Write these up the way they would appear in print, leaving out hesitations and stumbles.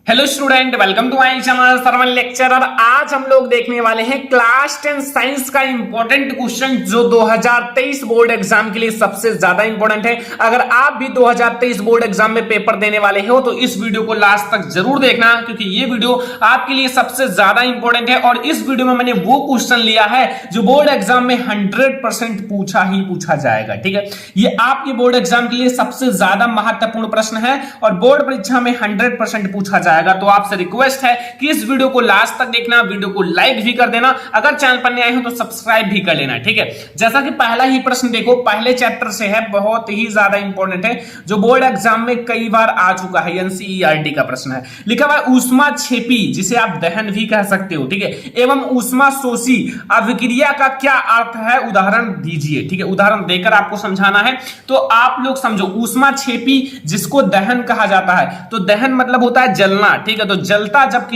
Hello student, welcome to my channel Sarvan lecturer. आज हम लोग देखने वाले हैं क्लास 10 साइंस का इंपॉर्टेंट क्वेश्चन जो 2023 बोर्ड एग्जाम के लिए सबसे ज्यादा इंपॉर्टेंट है। अगर आप भी 2023 बोर्ड एग्जाम में पेपर देने वाले हो तो इस वीडियो को लास्ट तक जरूर देखना, क्योंकि ये वीडियो आपके लिए सबसे ज्यादा इंपॉर्टेंट है। और इस वीडियो में मैंने वो क्वेश्चन लिया है जो बोर्ड एग्जाम में 100% पूछा ही पूछा जाएगा। ठीक है, ये आपके बोर्ड एग्जाम के लिए सबसे ज्यादा महत्वपूर्ण प्रश्न है और बोर्ड परीक्षा में 100% पूछा जाएगा। तो आपसे रिक्वेस्ट है कि इस वीडियो को लास्ट तक देखना, वीडियो को लाइक भी कर देना, अगर चैनल पर नए आए हो तो सब्सक्राइब भी कर लेना। ठीक है, जैसा कि पहला ही प्रश्न देखो, पहले चैप्टर से है, बहुत ही ज्यादा इंपॉर्टेंट है, जो बोर्ड एग्जाम में कई बार आ चुका है। एनसीईआरटी का प्रश्न है, लिखा हुआ है ऊष्मा छेपी, जिसे आप दहन भी कह सकते हो। ठीक है, एवं ऊष्मा शोषी अभिक्रिया का क्या अर्थ है, उदाहरण दीजिए। ठीक है, उदाहरण देकर आपको समझाना है। तो आप लोग समझो, ऊष्मा छेपी जिसको दहन कहा जाता है, तो दहन मतलब होता है जलना। ठीक है, तो जलता, जब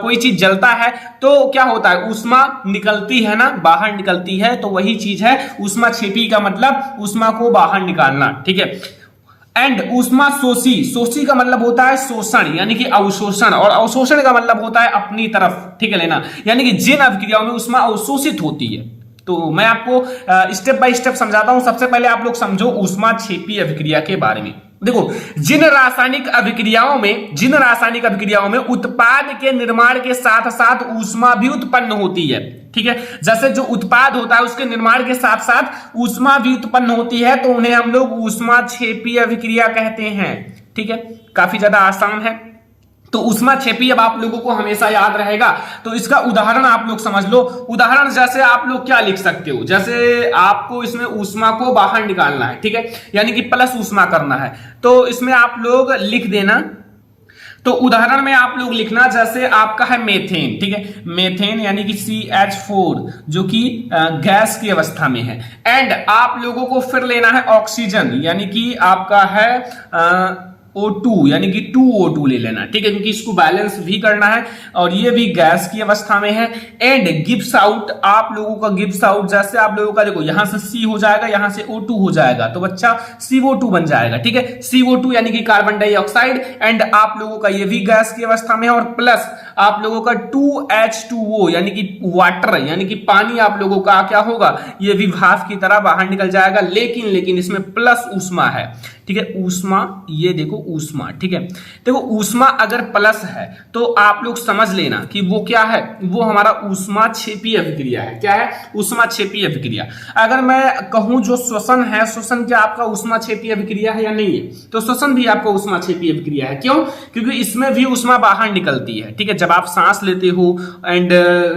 कोई चीज जलता है तो क्या होता है, ऊष्मा निकलती है ना, बाहर निकलती है, तो वही चीज है ऊष्मा छेपी का मतलब ऊष्मा को बाहर निकालना। ठीक है, एंड ऊष्मा शोषी, शोषी का मतलब होता है शोषण यानी कि अवशोषण, और अवशोषण का मतलब होता है अपनी तरफ। ठीक है, लेना, यानी कि जिन अभिक्रियाओं में ऊष्मा अवशोषित होती है। तो मैं आपको स्टेप बाय स्टेप समझाता हूं। सबसे पहले आप लोग समझो ऊष्मा छेपी अभिक्रिया के बारे में। देखो, जिन रासायनिक अभिक्रियाओं में उत्पाद के निर्माण के साथ साथ ऊष्मा भी उत्पन्न होती है। ठीक है, जैसे जो उत्पाद होता है उसके निर्माण के साथ साथ ऊष्मा भी उत्पन्न होती है, तो उन्हें हम लोग ऊष्मा छेपी अभिक्रिया कहते हैं। ठीक है, काफी ज्यादा आसान है। तो ऊष्मा छेपी अब आप लोगों को हमेशा याद रहेगा। तो इसका उदाहरण आप लोग समझ लो। उदाहरण जैसे आप लोग क्या लिख सकते हो, जैसे आपको इसमें ऊष्मा को बाहर निकालना है। ठीक है, यानी कि प्लस ऊष्मा करना है, तो इसमें आप लोग लिख देना। तो उदाहरण में आप लोग लिखना, जैसे आपका है मेथेन। ठीक है, मेथेन यानी कि CH4 जो कि गैस की अवस्था में है। एंड आप लोगों को फिर लेना है ऑक्सीजन, यानी कि आपका है O2 यानी कि 2O2 ले लेना। ठीक है, क्योंकि इसको बैलेंस भी करना है और ये भी गैस की अवस्था में है। एंड गिब्स आउट, आप लोगों का गिब्स आउट, जैसे आप लोगों का देखो यहां से C हो जाएगा, यहां से O2 हो जाएगा, तो बच्चा CO2 बन जाएगा। ठीक है, CO2 यानी कि कार्बन डाइऑक्साइड। एंड आप लोगों का ये भी गैस की अवस्था में है, और प्लस आप लोगों का 2H2O यानी कि वाटर यानी कि पानी, आप लोगों का क्या होगा, ये भी भाप की तरह बाहर निकल जाएगा। लेकिन इसमें प्लस ऊष्मा है। ठीक है, ऊष्मा, ये देखो ऊष्मा। ठीक है, देखो ऊष्मा अगर प्लस है तो आप लोग समझ लेना कि वो क्या है, वो हमारा ऊष्मा छेपी अभिक्रिया है। क्या है, ऊष्मा छेपी अभिक्रिया। अगर मैं कहूं जो श्वसन है, श्वसन क्या आपका ऊष्मा छेपी अभिक्रिया है या नहीं है, तो श्वसन भी आपका ऊष्मा छेपी अभिक्रिया है। क्यों? क्योंकि इसमें भी ऊष्मा बाहर निकलती है। ठीक है, जब आप सांस लेते हो एंड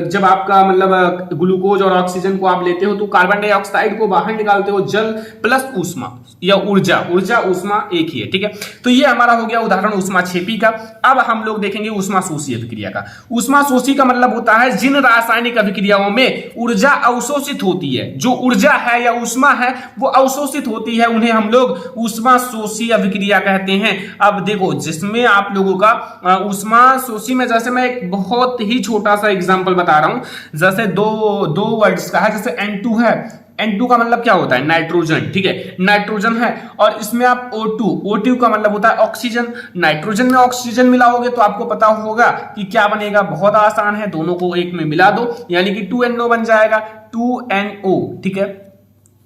जब आपका मतलब ग्लूकोज और ऑक्सीजन को आप लेते हो तो कार्बन डाइऑक्साइड को बाहर निकालते हो। जल प्लस ऊष्मा या ऊर्जा ऊष्मा एक ही है। ठीक है, तो ये हमारा हो गया उदाहरण ऊष्मा छेपी का। अब हम लोग देखेंगे ऊष्मा शोषी अभिक्रिया का। ऊष्मा शोषी का मतलब होता है जिन रासायनिक अभिक्रियाओं में ऊर्जा अवशोषित होती है, जो ऊर्जा है या ऊष्मा है वो अवशोषित होती है, उन्हें हम लोग ऊष्मा शोषी अभिक्रिया कहते हैं। अब देखो, जिसमें आप लोगों का ऊष्मा शोषी में, जैसे मैं एक बहुत ही छोटा सा एग्जांपल बता रहा हूं, जैसे दो वर्ड्स का है, जैसे N2 है। N2 का मतलब क्या होता है, नाइट्रोजन। ठीक है, नाइट्रोजन है, और इसमें आप O2 का मतलब होता है ऑक्सीजन। नाइट्रोजन में ऑक्सीजन मिलाओगे तो आपको पता होगा कि क्या बनेगा, बहुत आसान है, दोनों को एक में मिला दो यानी कि 2NO बन जाएगा, 2NO। ठीक है,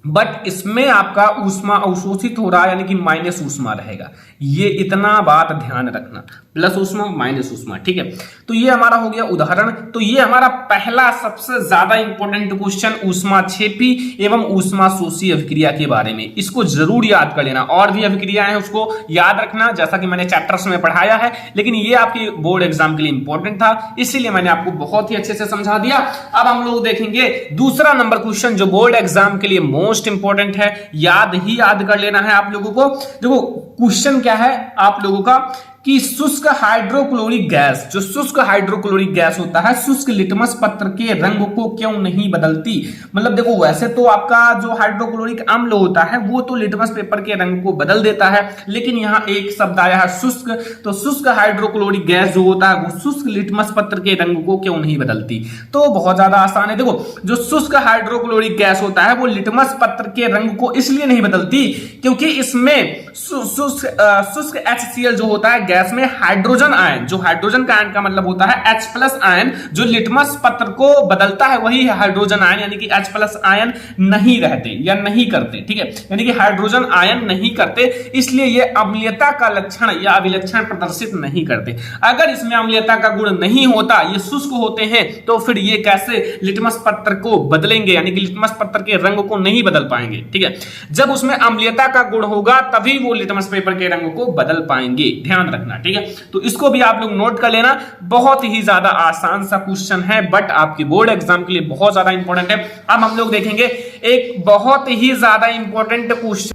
बट इसमें आपका ऊष्मा अवशोषित हो रहा है, यानी कि माइनस ऊष्मा रहेगा। ये इतना बात ध्यान रखना, प्लस ऊष्मा माइनस ऊष्मा। ठीक है, तो ये हमारा हो गया उदाहरण। तो ये हमारा पहला सबसे ज्यादा इंपॉर्टेंट क्वेश्चन ऊष्मा छेपी एवं ऊष्मा शोषी अभिक्रिया के बारे में, इसको जरूर याद कर लेना। और भी अभिक्रियाएं हैं उसको याद रखना, जैसा कि मैंने चैप्टर्स में पढ़ाया है, लेकिन ये आपके बोर्ड एग्जाम के लिए इंपॉर्टेंट था, इसीलिए मैंने आपको बहुत ही अच्छे से समझा दिया। अब हम लोग देखेंगे दूसरा नंबर क्वेश्चन जो बोर्ड एग्जाम के लिए मोस्ट इंपॉर्टेंट है, याद कर लेना है आप लोगों को। देखो क्वेश्चन क्या है आप लोगों का, कि शुष्क हाइड्रोक्लोरिक गैस, जो शुष्क हाइड्रोक्लोरिक गैस होता है, शुष्क लिटमस पत्र के रंग को क्यों नहीं बदलती। मतलब देखो, वैसे तो आपका जो हाइड्रोक्लोरिक अम्ल होता है वो तो लिटमस पेपर के रंग को बदल देता है, लेकिन यहाँ एक शब्द आया है शुष्क, तो शुष्क हाइड्रोक्लोरिक गैस जो होता है वो शुष्क लिटमस पत्र के रंग को क्यों नहीं बदलती। तो बहुत ज्यादा आसान है। देखो, जो शुष्क हाइड्रोक्लोरिक गैस होता है वो लिटमस पत्र के रंग को इसलिए नहीं बदलती क्योंकि इसमें शुष्क HCl जो होता है गैस में हाइड्रोजन आयन, जो हाइड्रोजन का आयन का मतलब होता है H+ आयन, जो लिटमस पत्र को बदलता है वही है हाइड्रोजन आयन, यानी कि H+ आयन नहीं रहते या नहीं करते, ठीक है, यानी कि हाइड्रोजन आयन नहीं करते, इसलिए ये अम्लीयता का लक्षण या अभिलक्षण प्रदर्शित नहीं करते। अगर इसमें अम्लीयता का गुण नहीं होता, ये शुष्क होते हैं, तो फिर ये कैसे लिटमस पत्र को बदलेंगे, यानी कि लिटमस पत्र के रंग को नहीं बदल पाएंगे, ठीक है। जब उसमें अम्लीयता का गुण होगा तभी वो लिटमस पेपर के रंग को बदल पाएंगे, ध्यान रखना, ठीक है। तो इसको भी आप लोग नोट कर लेना, बहुत ही ज्यादा आसान सा क्वेश्चन है, बट आपके बोर्ड एग्जाम के लिए बहुत ज्यादा इंपॉर्टेंट है। अब हम लोग देखेंगे एक बहुत ही ज्यादा इंपॉर्टेंट क्वेश्चन।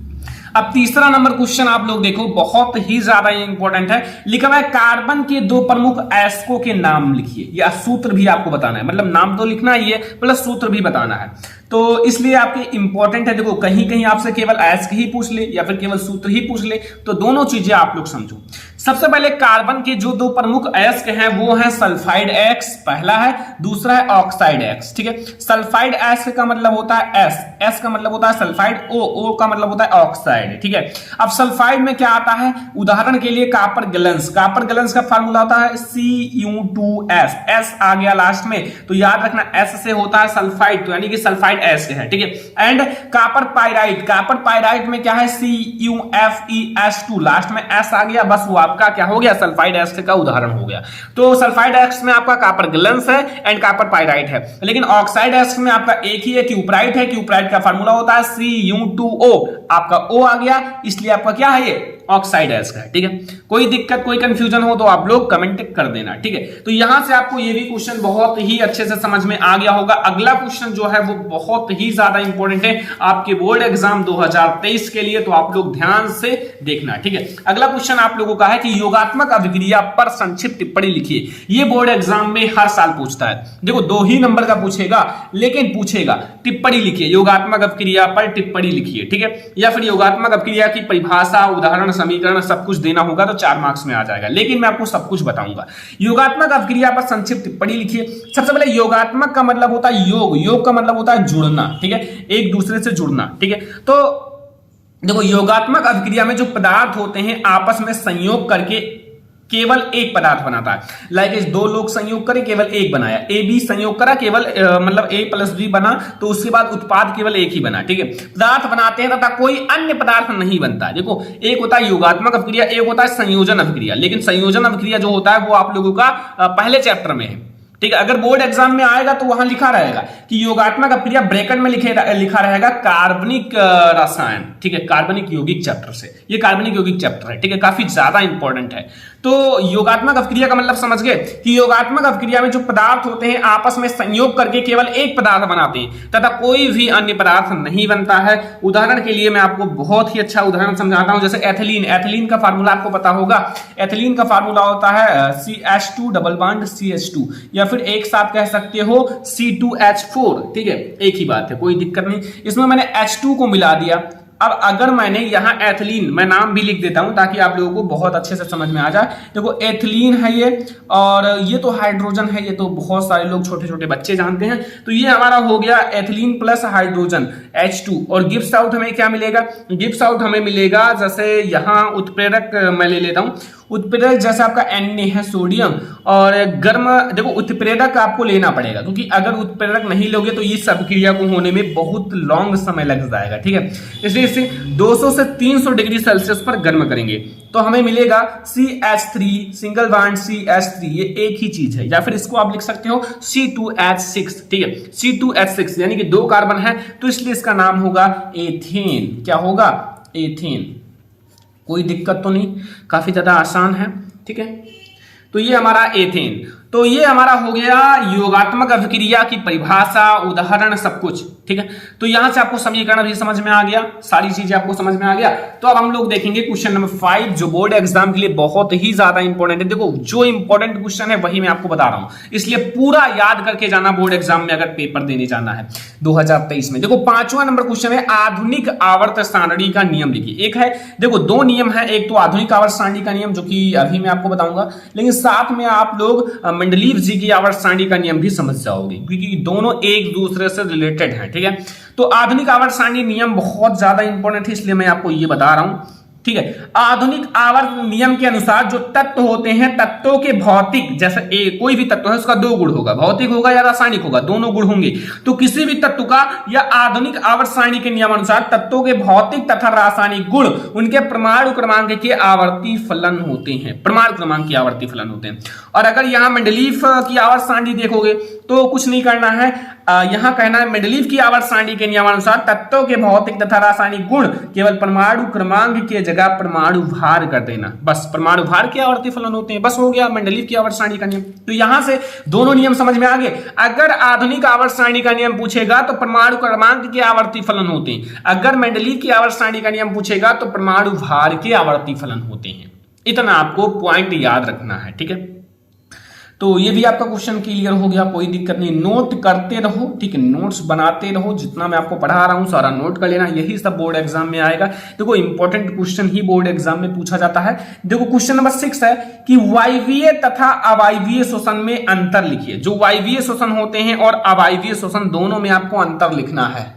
अब तीसरा नंबर क्वेश्चन आप लोग देखो, बहुत ही ज्यादा इंपॉर्टेंट है। लिखा हुआ है कार्बन के 2 प्रमुख अयस्कों के नाम लिखिए, या सूत्र भी आपको बताना है, मतलब नाम तो लिखना ही है प्लस सूत्र भी बताना है, तो इसलिए आपके इंपॉर्टेंट है। देखो कहीं कहीं आपसे केवल अयस्क ही पूछ ले या फिर केवल सूत्र ही पूछ ले, तो दोनों चीजें आप लोग समझो। सबसे पहले कार्बन के जो 2 प्रमुख अयस्क हैं वो है सल्फाइड X, पहला है, दूसरा है ऑक्साइड X, ठीक है। सल्फाइड X का मतलब होता है S का मतलब होता है सल्फाइड, O का मतलब होता है ऑक्साइड, ठीक है। अब सल्फाइड में क्या आता है, उदाहरण के लिए कापर गलंस का फार्मूला होता है Cu2S, S आ गया लास्ट में, तो याद रखना S से होता है सल्फाइड, तो यानी कि सल्फाइड S है, ठीक है। एंड कापर पाइराइट में क्या है CuFeS2, लास्ट में S आ गया, बस वो आपका क्या हो गया, सल्फाइड X का उदाहरण हो गया। तो सल्फाइड X में आपका कापर गलंस है एंड कापर पाइराइट है, लेकिन ऑक्साइड X में आपका एक ही है, क्यूप्राइट है, क्यूप्राइट का फार्मूला होता है Cu2O, आपका O आ गया, इसलिए आपका क्या है, ये ऑक्साइड X का है, ठीक है। कोई दिक्कत कोई कंफ्यूजन हो तो आप लोग कमेंट कर देना, ठीक है। तो यहां से आपको ये भी क्वेश्चन बहुत ही अच्छे से समझ में आ गया होगा। अगला क्वेश्चन जो है वो बहुत ही ज्यादा इंपॉर्टेंट है आपके बोर्ड एग्जाम 2023 के लिए, तो आप लोग ध्यान से देखना, ठीक है। अगला क्वेश्चन आप लोगों का है कि योगात्मक अभिक्रिया पर संक्षिप्त टिप्पणी लिखिए। ये बोर्ड एग्जाम में हर साल पूछता है, देखो 2 ही नंबर का पूछेगा, लेकिन पूछेगा टिप्पणी लिखिए, योगात्मक अभिक्रिया पर टिप्पणी लिखिए, ठीक है। या फिर योगात्मक अभिक्रिया की परिभाषा, उदाहरण, समीकरण सब कुछ देना होगा तो 4 मार्क्स में आ जाएगा, लेकिन मैं आपको सब कुछ बताऊंगा। योगात्मक अभिक्रिया पर संक्षिप्त टिप्पणी लिखिए। सबसे पहले योगात्मक का मतलब होता है योग का मतलब होता है जुड़ना, ठीक है, एक दूसरे से जुड़ना, ठीक है। तो देखो योगात्मक अभिक्रिया में जो पदार्थ होते हैं आपस में संयोग करके केवल एक पदार्थ बनाता है। लाइक 2 लोग संयोग करे केवल एक बनाया, ए बी संयोग करा केवल मतलब A+B बना, तो उसके बाद उत्पाद केवल एक ही बना, ठीक है। पदार्थ बनाते हैं तथा कोई अन्य पदार्थ नहीं बनता है। देखो एक होता है योगात्मक अभिक्रिया, एक होता है संयोजन अभिक्रिया, लेकिन संयोजन अभिक्रिया जो होता है वो आप लोगों का पहले चैप्टर में है, ठीक है। अगर बोर्ड एग्जाम में आएगा तो वहां लिखा रहेगा कि योगात्मक अभिक्रिया ब्रैकेट में लिखा रहेगा कार्बनिक रसायन, ठीक है, कार्बनिक यौगिक चैप्टर से, ये कार्बनिक यौगिक चैप्टर है, ठीक है, काफी ज्यादा इंपॉर्टेंट है। तो योगात्मक अभिक्रिया का मतलब समझ गए कि योगात्मक अभिक्रिया में जो पदार्थ होते हैं आपस में संयोग करके केवल एक पदार्थ बनाते हैं तथा कोई भी अन्य पदार्थ नहीं बनता है। उदाहरण के लिए मैं आपको बहुत ही अच्छा उदाहरण समझाता हूं, जैसे एथिलीन का फार्मूला आपको पता होगा। एथिलीन का फार्मूला होता है CH2 डबल बॉन्ड CH2, या फिर एक साथ कह सकते हो C2H4, ठीक है, एक ही बात है, कोई दिक्कत नहीं। इसमें मैंने H2 को मिला दिया। अब अगर मैंने यहां एथिलीन, मैं नाम भी लिख देता हूं ताकि आप लोगों को बहुत अच्छे से समझ में आ जाए। देखो एथिलीन है ये, और ये तो हाइड्रोजन है, ये तो बहुत सारे लोग छोटे छोटे बच्चे जानते हैं। तो ये हमारा हो गया एथिलीन प्लस हाइड्रोजन H2, और गिब्स आउट हमें क्या मिलेगा, गिब्स आउट हमें मिलेगा, जैसे यहां उत्प्रेरक मैं ले लेता हूं, उत्प्रेरक जैसे आपका Na है सोडियम, और गर्म, देखो उत्प्रेरक आपको लेना पड़ेगा क्योंकि अगर उत्प्रेरक नहीं लोगे तो इस अभिक्रिया को होने में बहुत लॉन्ग समय लग जाएगा, ठीक है। इसलिए इसे 200 से 300 डिग्री सेल्सियस पर गर्म करेंगे तो हमें मिलेगा CH3 सिंगल बॉन्ड CH3, ये एक ही चीज है। या फिर इसको आप लिख सकते हो C2H6, ठीक है, C2H6 यानी कि 2 कार्बन है, तो इसलिए इसका नाम होगा एथेन। क्या होगा, एथेन। कोई दिक्कत तो नहीं, काफी ज्यादा आसान है, ठीक है। तो ये हमारा एथेन, तो ये हमारा हो गया योगात्मक अभिक्रिया की परिभाषा, उदाहरण, सब कुछ, ठीक है। तो यहां से आपको समीकरण भी समझ में आ गया, सारी चीजें आपको समझ में आ गया। तो अब हम लोग देखेंगे क्वेश्चन नंबर 5 जो बोर्ड एग्जाम के लिए बहुत ही ज्यादा इंपॉर्टेंट है। देखो जो इंपॉर्टेंट क्वेश्चन है वही मैं आपको बता रहा हूं, इसलिए पूरा याद करके जाना बोर्ड एग्जाम में अगर पेपर देने जाना है 2023 में। देखो 5वां नंबर क्वेश्चन है आधुनिक आवर्त सारणी का नियम लिखिए। एक है, देखो 2 नियम है, एक तो आधुनिक आवर्त सारणी का नियम जो कि अभी मैं आपको बताऊंगा, लेकिन साथ में आप लोग मेंडलीव जी की आवर्त सारणी का नियम भी समझ जाओगे क्योंकि दोनों एक दूसरे से रिलेटेड हैं, ठीक है। तो आधुनिक आवर्त सारणी नियम बहुत ज्यादा इंपॉर्टेंट है, इसलिए मैं आपको ये बता रहा हूं। ठीक है। आधुनिक आवर्त नियम के अनुसार जो तत्व होते हैं, तत्वों के भौतिक, जैसे कोई भी तत्व है उसका दो गुण होगा, भौतिक होगा या रासायनिक होगा, दोनों गुण होंगे। तो किसी भी तत्व का या आधुनिक आवर्त सारणी के नियमानुसार तत्वों के भौतिक तथा रासायनिक गुण उनके परमाणु क्रमांक के आवर्ती फलन होते हैं, परमाणु क्रमांक के आवर्ती फलन होते हैं। और अगर यहां मेंडलीव की आवर्त सारणी देखोगे तो कुछ नहीं करना है, यहां कहना है मेंडलीव की आवर्त सारणी के नियमानुसार तत्वों के भौतिक तथा रासायनिक गुण केवल परमाणु क्रमांक के जगह परमाणु भार कर देना, बस परमाणु भार के आवर्ती फलन होते हैं, बस हो गया मेंडलीव की आवर्त सारणी का नियम। तो यहां से दोनों नियम समझ में आ गए। अगर आधुनिक आवर्त सारणी का नियम पूछेगा तो परमाणु क्रमांक के आवर्ती फलन होते हैं, अगर मेंडलीव की आवर्त सारणी का नियम पूछेगा तो परमाणु भार के आवर्ती फलन होते हैं। इतना आपको पॉइंट याद रखना है, ठीक है। तो ये भी आपका क्वेश्चन क्लियर हो गया, कोई दिक्कत नहीं, नोट करते रहो, ठीक है, नोट्स बनाते रहो, जितना मैं आपको पढ़ा रहा हूं सारा नोट कर लेना, यही सब बोर्ड एग्जाम में आएगा। देखो इंपॉर्टेंट क्वेश्चन ही बोर्ड एग्जाम में पूछा जाता है। देखो क्वेश्चन नंबर 6 है कि वायवीय तथा अवायवीय श्वसन में अंतर लिखिए। जो वायवीय श्वसन होते हैं और अवायवीय श्वसन दोनों में आपको अंतर लिखना है,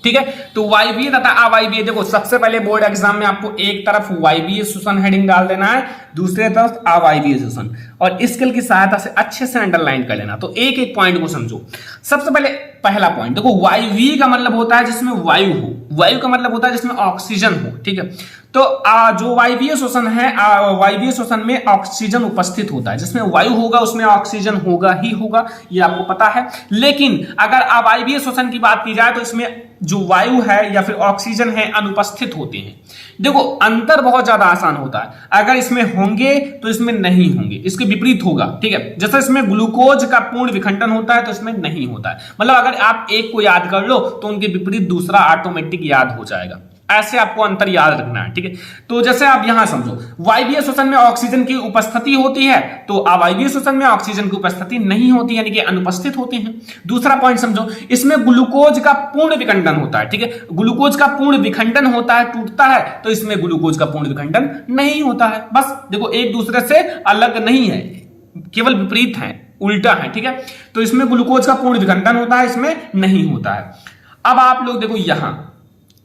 ठीक है। तो वायवीय तथा अवायवीय, देखो सबसे पहले बोर्ड एग्जाम में आपको एक तरफ वायवीय श्वसन हेडिंग डाल देना है, दूसरे तरफ अवायवीय श्वसन, और स्केल की सहायता से अच्छे से अंडरलाइन कर लेना। तो एक एक पॉइंट को समझो। सबसे पहले पहला पॉइंट देखो, वायवीय का मतलब होता है जिसमें वायु हो, वायु का मतलब होता है जिसमें ऑक्सीजन हो, ठीक है। तो जो वायवीय श्वसन है, वायवीय श्वसन में ऑक्सीजन उपस्थित होता है, जिसमें वायु होगा उसमें ऑक्सीजन होगा ही होगा, ये आपको पता है। लेकिन अगर अवायवीय श्वसन की बात की जाए तो इसमें जो वायु है या फिर ऑक्सीजन है अनुपस्थित होते हैं। देखो अंतर बहुत ज्यादा आसान होता है, अगर इसमें होंगे तो इसमें नहीं होंगे, इसके विपरीत होगा, ठीक है। जैसे इसमें ग्लूकोज का पूर्ण विखंडन होता है तो इसमें नहीं होता है, मतलब अगर आप एक को याद कर लो तो उनके विपरीत दूसरा ऑटोमेटिक याद हो जाएगा, ऐसे आपको अंतर याद रखना है, ठीक है। तो जैसे आप यहां समझो, वायवीय श्वसन में ऑक्सीजन की उपस्थिति होती है तो अवायवीय श्वसन में ऑक्सीजन की उपस्थिति नहीं होती, यानी कि अनुपस्थित होते हैं। दूसरा पॉइंट समझो, इसमें ग्लूकोज का पूर्ण विखंडन होता है, ठीक है। ग्लूकोज का पूर्ण विखंडन होता है, टूटता है, तो इसमें ग्लूकोज का पूर्ण विखंडन नहीं होता है। बस देखो एक दूसरे से अलग नहीं है, केवल विपरीत है, उल्टा है, ठीक है। तो इसमें ग्लूकोज का पूर्ण विखंडन होता है, इसमें नहीं होता है। अब आप लोग देखो यहां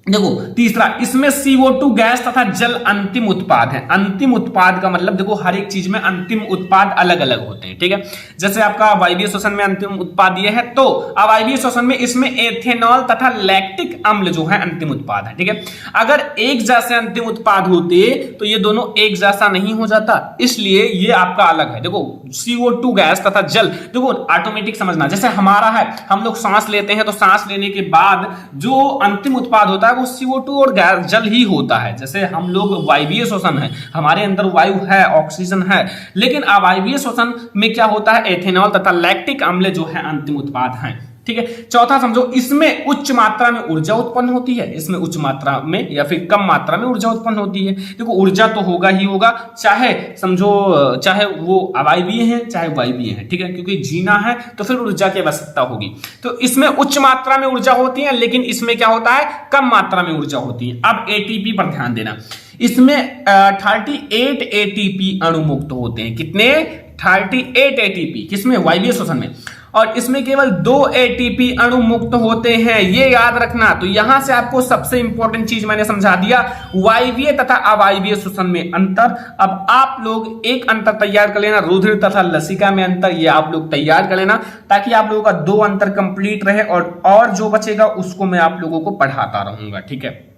देखो तीसरा, इसमें CO2 गैस तथा जल अंतिम उत्पाद है। अंतिम उत्पाद का मतलब देखो हर एक चीज में अंतिम उत्पाद अलग अलग होते हैं, ठीक है। जैसे आपका वायवीय श्वसन में अंतिम उत्पाद ये है, तो अवायवीय श्वसन में इसमें एथेनॉल तथा लैक्टिक अम्ल जो है अंतिम उत्पाद है, ठीक है। अगर एक जैसे अंतिम उत्पाद होते तो ये दोनों एक जैसा नहीं हो जाता, इसलिए ये आपका अलग है। देखो CO2 गैस तथा जल, देखो ऑटोमेटिक समझना, जैसे हमारा है, हम लोग सांस लेते हैं तो सांस लेने के बाद जो अंतिम उत्पाद होता है वो CO2 और गैस जल ही होता है। जैसे हम लोग वायवीय श्वसन है, हमारे अंदर वायु है, ऑक्सीजन है, लेकिन अवायवीय श्वसन में क्या होता है, एथेनॉल तथा लैक्टिक अम्ल जो है अंतिम उत्पाद है, ठीक है। चौथा समझो, इसमें उच्च मात्रा में ऊर्जा उत्पन्न होती है, इसमें उच्च मात्रा में या फिर कम मात्रा में ऊर्जा उत्पन्न होती है। देखो ऊर्जा तो होगा ही होगा, चाहे समझो चाहे वो अवायवीय है चाहे वायवीय है, ठीक है, क्योंकि जीना है तो फिर ऊर्जा की आवश्यकता होगी। तो इसमें उच्च मात्रा में ऊर्जा होती है, लेकिन इसमें क्या होता है, कम मात्रा में ऊर्जा होती है। अब एटीपी पर ध्यान देना, इसमें 38 एटीपी अणु मुक्त होते हैं। कितने? 38 एटीपी, किसमें? वायवीय श्वसन में। और इसमें केवल 2 एटीपी अणु मुक्त होते हैं, ये याद रखना। तो यहां से आपको सबसे इंपॉर्टेंट चीज मैंने समझा दिया, वायवीय तथा अवायवीय श्वसन में अंतर। अब आप लोग एक अंतर तैयार कर लेना, रुधिर तथा लसिका में अंतर, ये आप लोग तैयार कर लेना, ताकि आप लोगों का 2 अंतर कंप्लीट रहे, और जो बचेगा उसको मैं आप लोगों को पढ़ाता रहूंगा, ठीक है।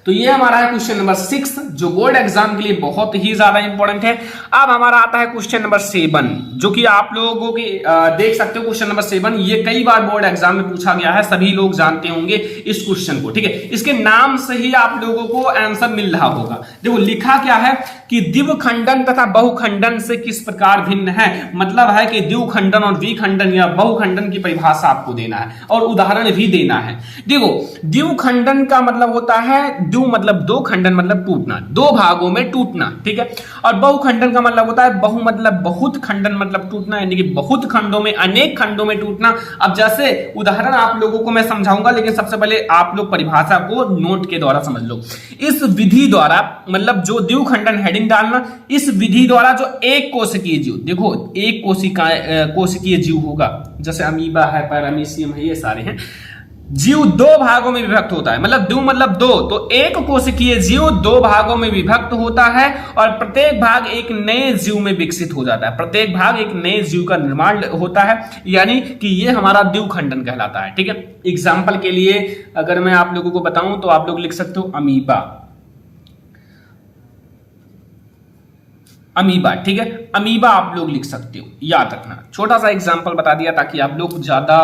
तो ये हमारा है क्वेश्चन नंबर 6, जो बोर्ड एग्जाम के लिए बहुत ही ज्यादा इंपॉर्टेंट है। अब हमारा आता है क्वेश्चन नंबर 7, जो कि आप लोगों की देख सकते हो। क्वेश्चन नंबर 7 ये कई बार बोर्ड एग्जाम में पूछा गया है, सभी लोग जानते होंगे इस क्वेश्चन को, ठीक है। इसके नाम से ही आप लोगों को आंसर मिल रहा होगा। देखो लिखा क्या है कि द्विखंडन तथा बहुखंडन से किस प्रकार भिन्न है, मतलब है कि द्विखंडन और द्विखंडन या बहुखंडन की परिभाषा आपको देना है और उदाहरण भी देना है। देखो द्विखंडन का मतलब होता है, द्वि मतलब 2, खंडन मतलब टूटना, 2 भागों में टूटना, ठीक है। और बहुखंडन का मतलब होता है बहु मतलब बहुत, खंडन मतलब टूटना, यानी कि बहुत खंडों में, अनेक खंडों में टूटना। अब जैसे उदाहरण आप लोगों को मैं समझाऊंगा, लेकिन सबसे पहले आप लोग परिभाषा को नोट के द्वारा समझ लो। इस विधि द्वारा, मतलब जो द्विखंडन हेडिंग डालना, इस विधि द्वारा जो एक कोशिकीय जीव, देखो एक कोशिकीय जीव होगा, जैसे अमीबा है, पैरामीशियम है, ये सारे हैं। जीव दो भागों में विभक्त होता है, मतलब द्वि मतलब दो, तो एक कोशिकीय जीव दो भागों में विभक्त होता है और प्रत्येक भाग एक नए जीव में विकसित हो जाता है, प्रत्येक भाग एक नए जीव का निर्माण होता है, यानी कि ये हमारा द्विखंडन कहलाता है। ठीक है, एग्जाम्पल के लिए अगर मैं आप लोगों को बताऊं तो आप लोग लिख सकते हो अमीबा, अमीबा। ठीक है, अमीबा आप लोग लिख सकते हो, याद रखना। छोटा सा एग्जांपल बता दिया ताकि आप लोग ज्यादा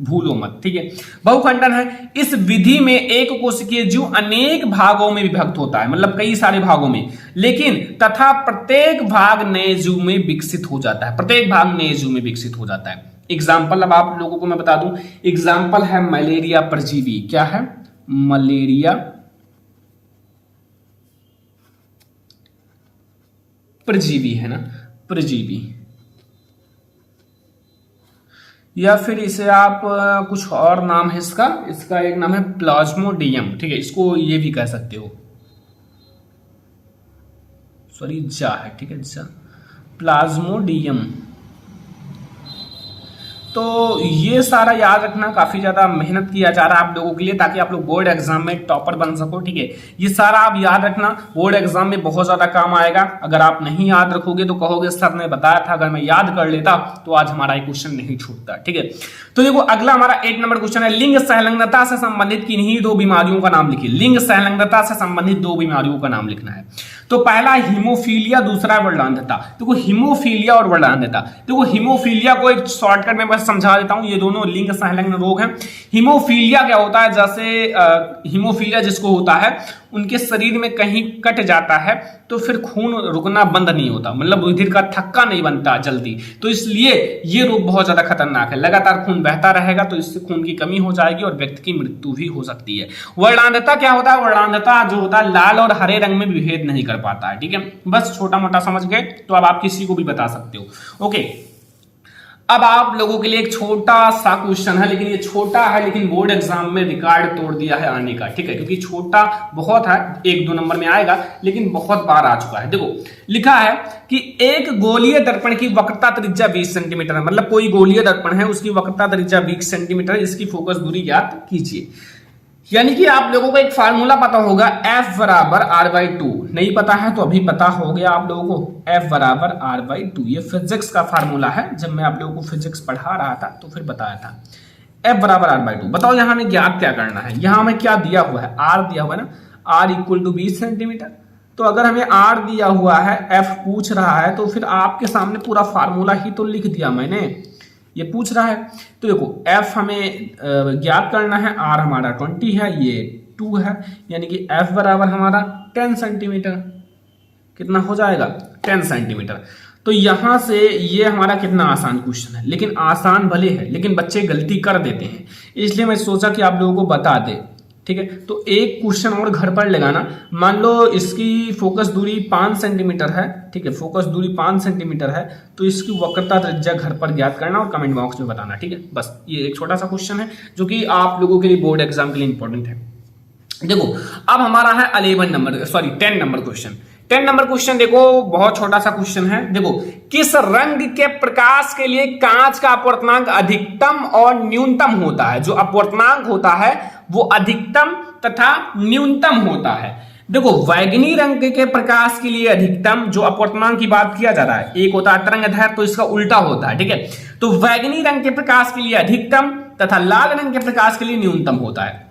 भूलो मत। ठीक है, बहुखंडन है, इस विधि में एक कोशिकीय जीव अनेक भागों में विभक्त होता है, मतलब कई सारे भागों में, लेकिन तथा प्रत्येक भाग नए जीव में विकसित हो जाता है, प्रत्येक भाग नए जीव में विकसित हो जाता है। एग्जाम्पल अब आप लोगों को मैं बता दूं, एग्जाम्पल है मलेरिया परजीवी। क्या है? मलेरिया परजीवी है ना, परजीवी, या फिर इसे आप कुछ और नाम है इसका, इसका एक नाम है प्लाज्मोडियम। ठीक है, इसको ये भी कह सकते हो, सॉरी जा है, ठीक है, जा, प्लाज्मोडियम। तो ये सारा याद रखना, काफी ज्यादा मेहनत किया जा रहा है आप लोगों के लिए ताकि आप लोग बोर्ड एग्जाम में टॉपर बन सको। ठीक है, ये सारा आप याद रखना, बोर्ड एग्जाम में बहुत ज्यादा काम आएगा। अगर आप नहीं याद रखोगे तो कहोगे सर ने बताया था, अगर मैं याद कर लेता तो आज हमारा ये क्वेश्चन नहीं छूटता। ठीक है, तो देखो अगला हमारा 8 नंबर क्वेश्चन है, लिंग संलग्नता से संबंधित किन्हीं दो बीमारियों का नाम लिखिए। लिंग संलग्नता से संबंधित दो बीमारियों का नाम लिखना है। तो पहला हीमोफीलिया, दूसरा वर्णांधता। देखो हीमोफीलिया और वर्णांधता, देखो हीमोफीलिया को एक शॉर्टकट में बस समझा देता हूं, ये दोनों लिंग संलग्न रोग हैं। हीमोफीलिया क्या होता है, जैसे हीमोफीलिया जिसको होता है उनके शरीर में कहीं कट जाता है तो फिर खून रुकना बंद नहीं होता, मतलब रुधिर का थक्का नहीं बनता जल्दी, तो इसलिए ये रोग बहुत ज्यादा खतरनाक है। लगातार खून बहता रहेगा तो इससे खून की कमी हो जाएगी और व्यक्ति की मृत्यु भी हो सकती है। वर्णांधता क्या होता है, वर्णांधता जो होता है लाल और हरे रंग में विभेद नहीं कर पाता है। ठीक है, बस छोटा मोटा समझ गए तो अब आप किसी को भी बता सकते हो। ओके, अब आप लोगों के लिए एक छोटा सा क्वेश्चन है, लेकिन ये छोटा है लेकिन बोर्ड एग्जाम में रिकॉर्ड तोड़ दिया है आने का। ठीक है, क्योंकि छोटा बहुत है, 1-2 नंबर में आएगा लेकिन बहुत बार आ चुका है। देखो लिखा है कि एक गोलीय दर्पण की वक्रता त्रिज्या 20 सेंटीमीटर है, मतलब कोई गोलीय दर्पण है उसकी वक्रता त्रिज्या 20 सेंटीमीटर, इसकी फोकस दूरी ज्ञात कीजिए। यानी कि आप लोगों को एक फार्मूला पता होगा, F बराबर R/2, नहीं पता है तो अभी पता हो गया आप लोगों को, F बराबर R/2। ये फिजिक्स का फार्मूला है, जब मैं आप लोगों को फिजिक्स पढ़ा रहा था तो फिर बताया था, F बराबर R/2। बताओ यहाँ हमें ज्ञात क्या करना है, यहाँ हमें क्या दिया हुआ है, R दिया हुआ है ना, R इक्वल टू 20 सेंटीमीटर। तो अगर हमें R दिया हुआ है, F पूछ रहा है, तो फिर आपके सामने पूरा फार्मूला ही तो लिख दिया मैंने, ये पूछ रहा है। तो देखो F हमें ज्ञात करना है, R हमारा 20 है, ये 2 है, यानी कि F बराबर हमारा 10 सेंटीमीटर। कितना हो जाएगा, 10 सेंटीमीटर। तो यहां से ये हमारा कितना आसान क्वेश्चन है, लेकिन आसान भले है लेकिन बच्चे गलती कर देते हैं, इसलिए मैं सोचा कि आप लोगों को बता दे। ठीक है, तो एक क्वेश्चन और घर पर लगाना। मान लो इसकी फोकस दूरी 5 सेंटीमीटर है, ठीक है, फोकस दूरी 5 सेंटीमीटर है, तो इसकी वक्रता त्रिज्या घर पर ज्ञात करना और कमेंट बॉक्स में बताना। ठीक है, बस ये एक छोटा सा क्वेश्चन है जो कि आप लोगों के लिए बोर्ड एग्जाम के लिए इंपॉर्टेंट है। देखो अब हमारा है 10 नंबर क्वेश्चन। 10 नंबर क्वेश्चन देखो, बहुत छोटा सा क्वेश्चन है। देखो, किस रंग के प्रकाश के लिए कांच का अपवर्तनांक अधिकतम और न्यूनतम होता है? जो अपवर्तनांक होता है वो अधिकतम तथा न्यूनतम होता है। देखो बैगनी रंग के प्रकाश के लिए अधिकतम, जो अपवर्तनांक की बात किया जा रहा है, एक होता है तरंगदैर्घ्य, तो इसका उल्टा होता है। ठीक है, तो बैगनी रंग के प्रकाश के लिए अधिकतम तथा लाल रंग के प्रकाश के लिए न्यूनतम होता है।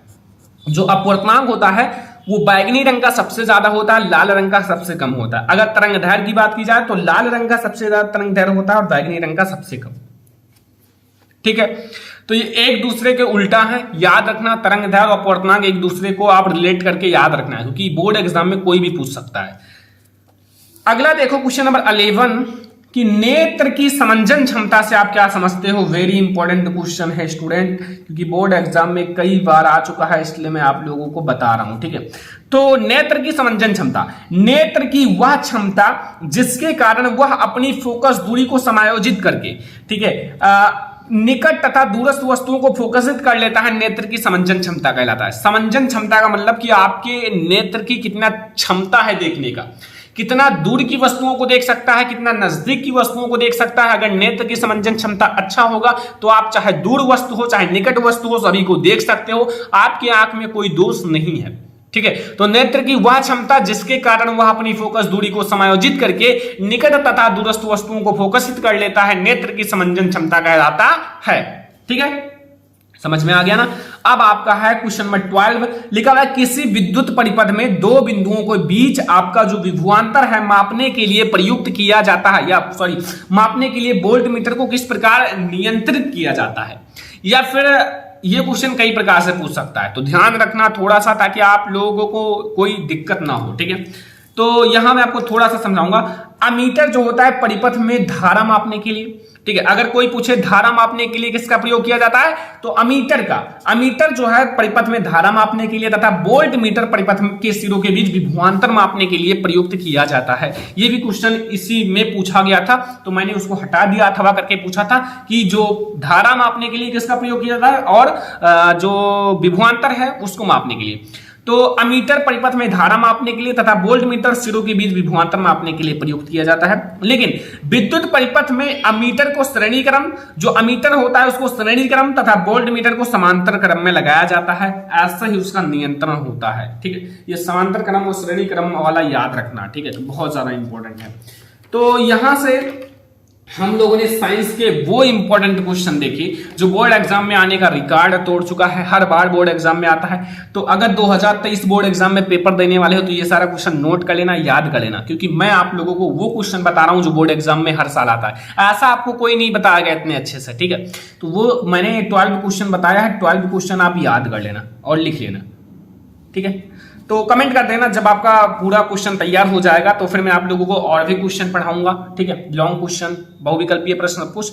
जो अपवर्तनांक होता है वो बैगनी रंग का सबसे ज्यादा होता है, लाल रंग का सबसे कम होता है। अगर तरंगदैर्घ्य की बात की जाए तो लाल रंग का सबसे ज्यादा तरंगदैर्घ्य होता है और बैगनी रंग का सबसे कम। ठीक है, तो ये एक दूसरे के उल्टा है, याद रखना। तरंगदैर्घ्य और अपवर्तनांक एक दूसरे को आप रिलेट करके याद रखना है, क्योंकि बोर्ड एग्जाम में कोई भी पूछ सकता है। अगला देखो क्वेश्चन नंबर 11 कि नेत्र की समंजन क्षमता से आप क्या समझते हो। वेरी इंपॉर्टेंट क्वेश्चन है स्टूडेंट, क्योंकि बोर्ड एग्जाम में कई बार आ चुका है, इसलिए मैं आप लोगों को बता रहा हूं। ठीक है, तो नेत्र की समंजन क्षमता, नेत्र की वह क्षमता जिसके कारण वह अपनी फोकस दूरी को समायोजित करके, ठीक है, निकट तथा दूरस्थ वस्तुओं को फोकसित कर लेता है, नेत्र की समंजन क्षमता कहलाता है। समंजन क्षमता का मतलब कि आपके नेत्र की कितना क्षमता है देखने का, कितना दूर की वस्तुओं को देख सकता है, कितना नजदीक की वस्तुओं को देख सकता है। अगर नेत्र की समंजन क्षमता अच्छा होगा तो आप चाहे दूर वस्तु हो चाहे निकट वस्तु हो सभी को देख सकते हो, आपकी आंख में कोई दोष नहीं है। ठीक है, तो नेत्र की वह क्षमता जिसके कारण वह अपनी फोकस दूरी को समायोजित करके निकट तथा दूरस्थ वस्तुओं को फोकसित कर लेता है, नेत्र की समंजन क्षमता कहलाता है। ठीक है, समझ में आ गया ना। अब आपका है क्वेश्चन नंबर 12, लिखा हुआ है किसी विद्युत परिपथ में दो बिंदुओं के बीच आपका जो विभवांतर है मापने के लिए प्रयुक्त किया जाता है, या सॉरी मापने के लिए वोल्ट मीटर को किस प्रकार नियंत्रित किया जाता है। या फिर ये क्वेश्चन कई प्रकार से पूछ सकता है, तो ध्यान रखना थोड़ा सा ताकि आप लोगों को कोई दिक्कत ना हो। ठीक है, तो यहां मैं आपको थोड़ा सा समझाऊंगा। अमीटर जो होता है परिपथ में धारा मापने के लिए, ठीक है, अगर कोई पूछे धारा मापने के लिए किसका प्रयोग किया जाता है तो अमीटर का। अमीटर जो है परिपथ में धारा मापने के लिए तथा वोल्ट मीटर परिपथ के सिरों के बीच विभवांतर मापने के लिए प्रयुक्त किया जाता है। यह भी क्वेश्चन इसी में पूछा गया था, तो मैंने उसको हटा दिया अथवा करके पूछा था कि जो धारा मापने के लिए किसका प्रयोग किया जाता है और जो विभवांतर है उसको मापने के लिए। तो अमीटर परिपथ में धारा मापने के लिए तथा वोल्ट मीटर सिरों के बीच विभवांतर मापने के लिए प्रयुक्त किया जाता है। लेकिन विद्युत परिपथ में अमीटर को श्रेणी क्रम, जो अमीटर होता है उसको श्रेणी क्रम तथा वोल्ट मीटर को समांतर क्रम में लगाया जाता है, ऐसा ही उसका नियंत्रण होता है। ठीक है, ये समांतर क्रम और श्रेणी क्रम वाला याद रखना। ठीक है, तो बहुत ज्यादा इंपॉर्टेंट है। तो यहां से हम लोगों ने साइंस के वो इंपॉर्टेंट क्वेश्चन देखे जो बोर्ड एग्जाम में आने का रिकॉर्ड तोड़ चुका है, हर बार बोर्ड एग्जाम में आता है। तो अगर 2023 बोर्ड एग्जाम में पेपर देने वाले हो तो ये सारा क्वेश्चन नोट कर लेना, याद कर लेना, क्योंकि मैं आप लोगों को वो क्वेश्चन बता रहा हूं जो बोर्ड एग्जाम में हर साल आता है। ऐसा आपको कोई नहीं बताया गया इतने अच्छे से। ठीक है, तो वो मैंने 12 क्वेश्चन बताया है, 12 क्वेश्चन आप याद कर लेना और लिख लेना। ठीक है, तो कमेंट कर देना जब आपका पूरा क्वेश्चन तैयार हो जाएगा, तो फिर मैं आप लोगों को और भी क्वेश्चन पढ़ाऊंगा। ठीक है, लॉन्ग क्वेश्चन, बहुविकल्पीय प्रश्न कुछ।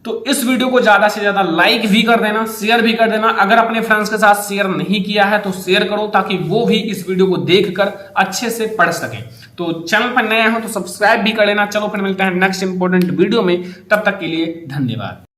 तो इस वीडियो को ज्यादा से ज्यादा लाइक भी कर देना, शेयर भी कर देना। अगर अपने फ्रेंड्स के साथ शेयर नहीं किया है तो शेयर करो ताकि वो भी इस वीडियो को देखकर अच्छे से पढ़ सकें। तो चैनल पर नए हो तो सब्सक्राइब भी कर लेना। चलो फिर मिलते हैं नेक्स्ट इंपॉर्टेंट वीडियो में, तब तक के लिए धन्यवाद।